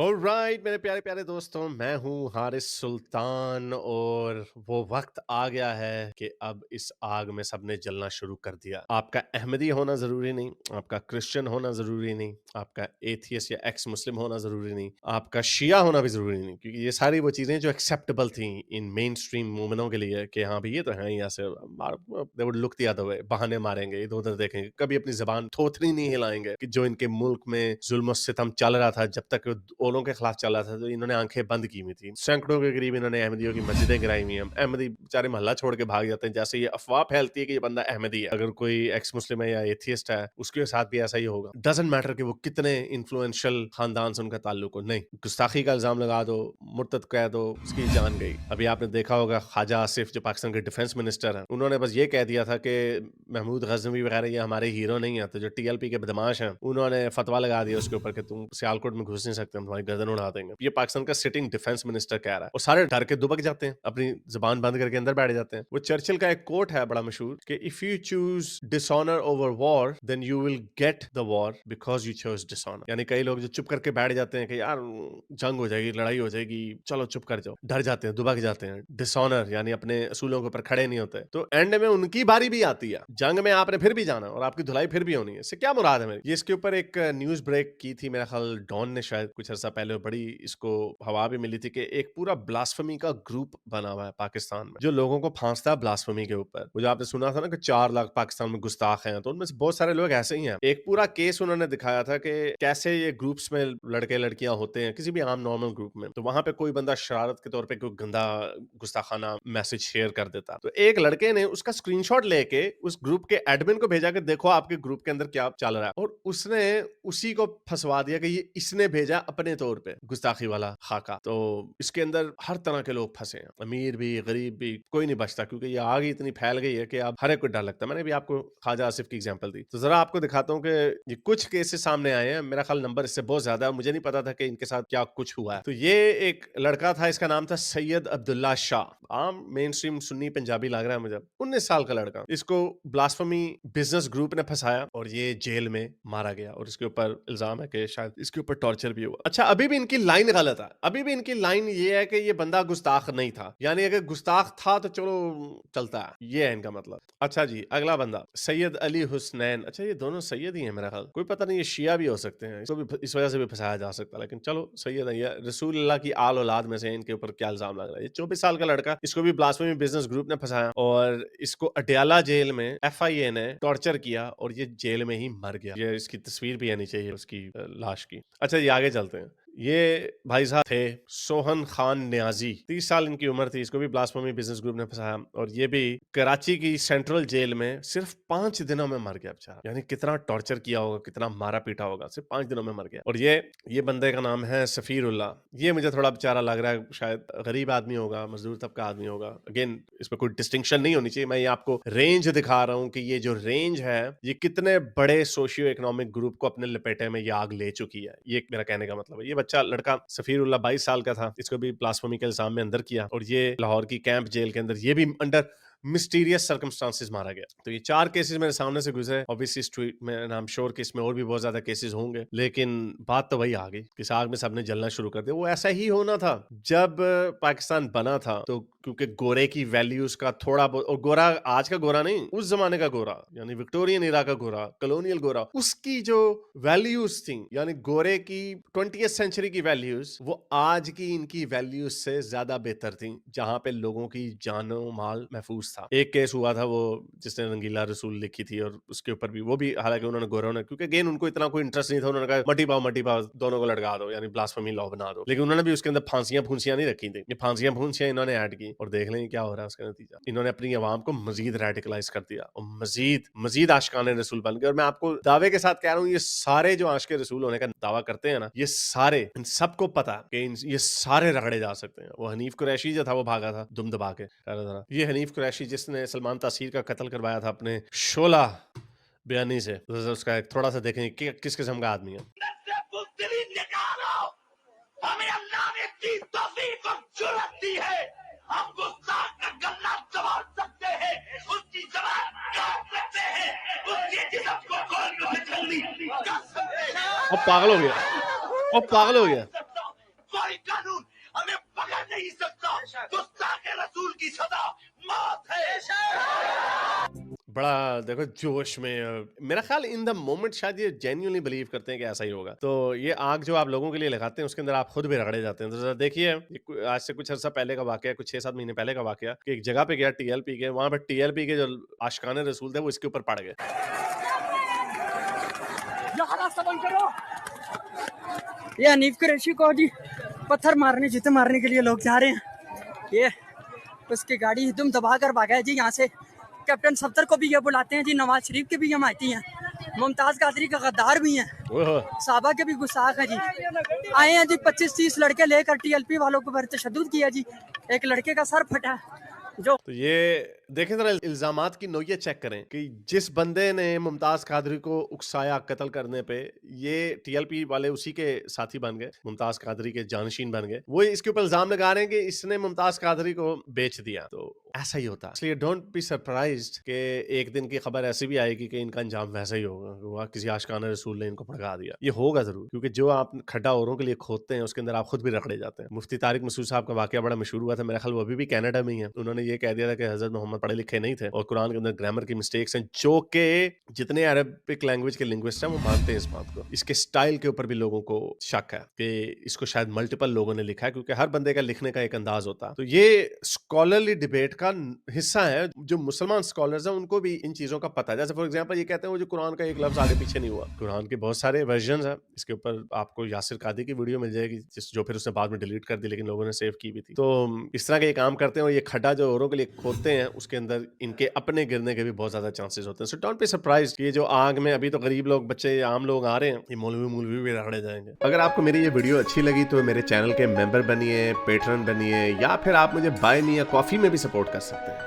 Alright मेरे प्यारे प्यारे दोस्तों, मैं हूँ हारिस सुल्तान और वो वक्त आ गया है कि अब इस आग में सबने जलना शुरू कर दिया। आपका अहमदी होना ज़रूरी नहीं, आपका क्रिश्चियन होना ज़रूरी नहीं, आपका एथियस या एक्स मुस्लिम होना ज़रूरी नहीं, आपका शिया होना भी ज़रूरी नहीं, क्योंकि ये सारी वो चीज़ें जो एक्सेप्टेबल थी इन मेन स्ट्रीम मोमिनों के लिए कि हाँ भाई ये तो है, यहाँ से they would look the other way, बहाने मारेंगे, इधर उधर देखेंगे, कभी अपनी जबान थोथनी नहीं हिलाएंगे कि जो इनके मुल्क में जुल्म सितम चल रहा था, जब तक ओलों के खिलाफ चल रहा था, तो इन्होंने आंखें बंद की हुई थी। सैकड़ों के करीब इन्होंने अहमदियों की मस्जिदें गिराई हुई हैं। अहमदी बेचारे मोहल्ला छोड़ के भाग जाते हैं जैसे ये अफवाह फैलती है कि ये बंदा अहमदी है। अगर कोई एक्स मुस्लिम है या एथियस्ट है, उसके साथ भी ऐसा ही होगा। डजंट मैटर कि वो कितने इन्फ्लुएंशियल खानदान से उनका ताल्लुक हो, नहीं, गुस्ताखी का इल्जाम लगा दो, मुर्तद कह दो, उसकी जान गई। अभी आपने देखा होगा ख्वाजा आसिफ जो पाकिस्तान के डिफेंस मिनिस्टर हैं, उन्होंने बस ये कह दिया था कि महमूद गजनवी वगैरह ये हमारे हीरो नहीं है, तो जो टीएलपी के बदमाश हैं उन्होंने फतवा लगा दिया उसके ऊपर कि तुम सियालकोट में घुस नहीं सकते, हम तुम्हारी गर्दन उड़ा देंगे। ये पाकिस्तान का सिटिंग डिफेंस मिनिस्टर कह रहा है और सारे डर के दुबक जाते हैं, अपनी जुबान बंद करके अंदर बैठ जाते हैं। वो चर्चिल का एक कोट है बड़ा मशहूर कि if you choose dishonour over war then you will get the war because you choose dishonour. यानी कई लोग जो चुप करके बैठ जाते हैं कि यार जंग हो जाएगी, लड़ाई हो जाएगी, चलो चुप कर जाओ, डर जाते हैं, दुबक जाते हैं। डिसऑनर यानी अपने असूलों के ऊपर खड़े नहीं होते, तो एंड में उनकी बारी भी आती है, जंग में आपने फिर भी जाना और आपकी धुलाई फिर भी होनी है। इससे क्या मुराद है मेरी? ये इसके ऊपर एक न्यूज ब्रेक की थी, मेरा ख्याल डॉन ने शायद कुछ अर्सा पहले, बड़ी इसको हवा भी मिली थी कि एक पूरा ब्लास्फेमी का ग्रुप बना हुआ है पाकिस्तान में जो लोगों को फांसता है ब्लास्फेमी के ऊपर। वो जो आपने सुना था ना कि 4 लाख पाकिस्तान में गुस्ताख हैं, तो उनमें से बहुत सारे लोग ऐसे ही हैं। एक पूरा केस उन्होंने दिखाया था कि कैसे ये ग्रुप्स में लड़के लड़कियां होते हैं किसी भी आम नॉर्मल ग्रुप में, तो वहां पे कोई बंदा शरारत के तौर पे कोई गंदा गुस्ताखाना मैसेज शेयर कर देता, तो एक लड़के ने उसका स्क्रीनशॉट लेके उस ग्रुप के एडमिन को भेजा कि देखो आपके ग्रुप के अंदर क्या चल रहा है, और उसने उसी को फंसवा दिया कि ये इसने भेजा अपने तौर पे गुस्ताखी वाला खाका। तो इसके अंदर हर तरह के लोग फंसे हैं, अमीर भी गरीब भी, कोई नहीं बचता, क्योंकि ये आग ही इतनी फैल गई है कि अब हर एक को डर लगता है। मैंने भी आपको ख्वाजा आसिफ की एग्जांपल दी, तो जरा आपको दिखाता हूँ कि ये कुछ केसेस सामने आए हैं। मेरा ख्याल नंबर इससे बहुत ज्यादा है, मुझे नहीं पता था कि इनके साथ क्या कुछ हुआ है। तो ये एक लड़का था, इसका नाम था सैयद अब्दुल्ला शाह, आम मेन स्ट्रीम सुन्नी पंजाबी लग रहा है मुझे, 19 साल का लड़का। इसको ब्लास्फेमी बिजनेस ग्रुप ने फंसाया और ये जेल में मारा गया, और इसके ऊपर इल्जाम है कि शायद इसके ऊपर टॉर्चर भी हुआ। अच्छा, अभी भी इनकी लाइन गलत है, अभी भी इनकी लाइन ये है कि ये बंदा गुस्ताख नहीं था, यानी अगर गुस्ताख था तो चलो चलता है, ये है इनका मतलब। अच्छा जी, अगला बंदा सैयद अली हुसनैन। अच्छा, ये दोनों सैयद ही है मेरा ख्याल, कोई पता नहीं ये शिया भी हो सकते हैं, इसको भी इस वजह से भी फंसाया जा सकता है, लेकिन चलो सैयद है। ये रसूल अल्लाह की आल औलाद में से इनके ऊपर क्या इल्जाम लग रहा है। ये 24 साल का लड़का, इसको भी ब्लास्फेमी बिजनेस ग्रुप ने फंसाया और इसको अडयाला जेल में एफआईए ने टॉर्चर किया और ये जेल में ही मर गया। ये इसकी तस्वीर भी आनी चाहिए उसकी लाश की। अच्छा, ये आगे चलते हैं। ये भाई साहब थे सोहन खान न्याजी, 30 साल इनकी उम्र थी, इसको भी ब्लास्फेमी बिजनेस ग्रुप ने फंसाया और ये भी कराची की सेंट्रल जेल में सिर्फ 5 दिनों में मर गया बेचारा। यानी कितना टॉर्चर किया होगा, कितना मारा पीटा होगा, सिर्फ 5 दिनों में मर गया। और ये बंदे का नाम है सफीरुल्लाह। ये मुझे थोड़ा बेचारा लग रहा है शायद गरीब आदमी होगा, मजदूर तबका आदमी होगा। अगेन इसमें कोई डिस्टिंक्शन नहीं होनी चाहिए, मैं ये आपको रेंज दिखा रहा हूँ कि ये जो रेंज है ये कितने बड़े सोशियो इकोनॉमिक ग्रुप को अपने लपेटे में ये आग ले चुकी है। ये मेरा कहने का मतलब है। ये बच्चा लड़का सफीरुल्लाह 22 साल का था, इसको भी ब्लास्फेमी के इल्जाम में अंदर किया और ये लाहौर की कैंप जेल के अंदर ये भी अंडर मिस्टीरियस सर्कमस्टांसेस मारा गया। तो ये 4 केसेस मेरे सामने से गुजरे। ऑब्वियसली स्ट्रीट में आई एम श्योर कि इसमें और भी बहुत ज्यादा केसेस होंगे, लेकिन बात तो वही आ गई कि आग में सबने जलना शुरू कर दिया। वो ऐसा ही होना था जब पाकिस्तान बना था, तो क्योंकि गोरे की वैल्यूज का थोड़ा बहुत, और गोरा आज का गोरा नहीं, उस जमाने का गोरा, यानी विक्टोरियन इरा का गोरा, कॉलोनियल गोरा, उसकी जो वैल्यूज थी, यानी गोरे की 20th सेंचुरी की वैल्यूज, वो आज की इनकी वैल्यूज से ज्यादा बेहतर थी, जहां पे लोगों की जानो माल महफूज था। एक केस हुआ था वो जिसने रंगीला रसूल लिखी थी और उसके ऊपर भी, वो भी हालांकि उन्होंने गोरों ने, क्योंकि अगेन उनको इतना कोई इंटरेस्ट नहीं था, उन्होंने कहा मटी पाव दोनों को लटका दो, यानी ब्लास्फेमी लॉ बना दो, लेकिन उन्होंने भी उसके अंदर फांसियां फूंसियां नहीं रखी थी। ये फांसियां फूंसियां इन्होंने ऐड की और देख लें क्या हो रहा है उसका नतीजा। इन्होंने अपनी आवाम को मजीद रेडिकलाइज कर दिया और मजीद आशिकाने रसूल बन गए। और मैं आपको दावे के साथ कह रहा हूँ, ये सारे जो आशिक रसूल होने का दावा करते हैं ना, ये सारे, इन सबको पता कि ये सारे रगड़े जा सकते हैं। वो हनीफ कुरैशी जो था वो भागा था दुम दबा के। ये हनीफ कुरैशी जिसने सलमान तासीर का कत्ल करवाया था अपने शोला बयानी से, तो उसका एक थोड़ा सा देखेंगे कि किस किस्म का आदमी है। हमें अल्लाह ने इतनी तौफीक और जुर्रत दी है, हम गुस्ताख का गला दबा सकते हैं, उसकी जबान काट सकते हैं, उसके जिस्म को गोलियों से जल्दी। अब पागल हो गया, अब पागल हो गया। गुस्ताखे रसूल की सजा मौत है। बड़ा देखो जोश में मेरा ख्याल इन द मोमेंट शायद ये जेन्युइनली बिलीव करते हैं कि ऐसा ही होगा। तो ये आग जो आप लोगों के लिए लगाते हैं उसके अंदर आप खुद भी रगड़े जाते हैं। तो जरा देखिए आज से कुछ अर्सा पहले का वाकया, कुछ 6-7 महीने पहले का वाकया कि एक जगह पे गया टीएलपी के, वहां पर टीएलपी के जो आशिकाने रसूल थे वो इसके ऊपर पड़ गए। ये हनीफ कुरैशी को जी पत्थर मारने जूते मारने के लिए लोग जा रहे हैं। ये उसकी गाड़ी दुम दबा कर भागा है जी यहाँ से। कैप्टन सफ्तर को भी ये बुलाते हैं जी, नवाज शरीफ के भी हमायती हैं, मुमताज कादरी का गद्दार भी हैं, साहबा के भी गुस्ताख है जी। आए हैं जी 25-30 लड़के लेकर, टीएलपी वालों को पर तशद्दुद किया जी, एक लड़के का सर फटा जो। तो ये देखें जरा इल्जामात की नोयत चेक करें कि जिस बंदे ने मुमताज कादरी को उकसाया कत्ल करने पे, ये टीएलपी वाले उसी के साथी बन गए, मुमताज कादरी के जानशीन बन गए। वो इसके ऊपर इल्जाम लगा रहे हैं कि इसने मुमताज कादरी को बेच दिया। तो ऐसा ही होता है, इसलिए डोंट बी सरप्राइज्ड कि एक दिन की खबर ऐसी भी आएगी कि इनका अंजाम वैसा ही होगा, हुआ किसी आशिकाना रसूल ने इनको भड़का दिया। ये होगा जरूर, क्योंकि जो आप खड्डा औरों के लिए खोदते हैं उसके अंदर आप खुद भी रगड़े जाते हैं। मुफ्ती तारिक मसूद साहब का वाकया बड़ा मशहूर हुआ था, मेरा ख्याल वो अभी भी कनाडा में ही है। उन्होंने ये कह दिया था कि हजरत मोहम्मद पढ़े लिखे नहीं थे और कुरान के अंदर ग्रामर की मिस्टेक्स हैं, जो कि जितने अरबिक लैंग्वेज के लिंग्विस्ट हैं वो मानते हैं इस बात को। इसके स्टाइल के ऊपर भी लोगों को शक है कि इसको शायद मल्टीपल लोगों ने लिखा है, क्योंकि हर बंदे का लिखने का एक अंदाज होता है। तो ये स्कॉलरली डिबेट का हिस्सा है। जो मुसलमान स्कॉलर्स हैं उनको भी इन चीजों का पता है। जैसे फॉर एग्जांपल ये कहते हैं वो जो कुरान का एक लफ्ज आगे पीछे नहीं हुआ, कुरान के बहुत सारे वर्जन हैं। इसके ऊपर आपको यासिर कादी की वीडियो मिल जाएगी जो फिर उसने बाद में डिलीट कर दी, लेकिन लोगों ने सेव की भी थी। तो इस तरह के ये काम करते हैं और ये खड्डा जो औरों के लिए खोदते हैं उसके अंदर इनके अपने गिरने के भी बहुत ज्यादा चांसेस होते हैं। सो डोंट बी सरप्राइज्ड कि ये जो आग में अभी तो गरीब लोग, बच्चे, आम लोग आ रहे हैं, ये मौलवी भी रगड़े जाएंगे। अगर आपको मेरी ये वीडियो अच्छी लगी तो मेरे चैनल के मेंबर बनिए, पेट्रन बनिए, या फिर आप मुझे बाय मी या कॉफी में भी सपोर्ट कर सकते हैं।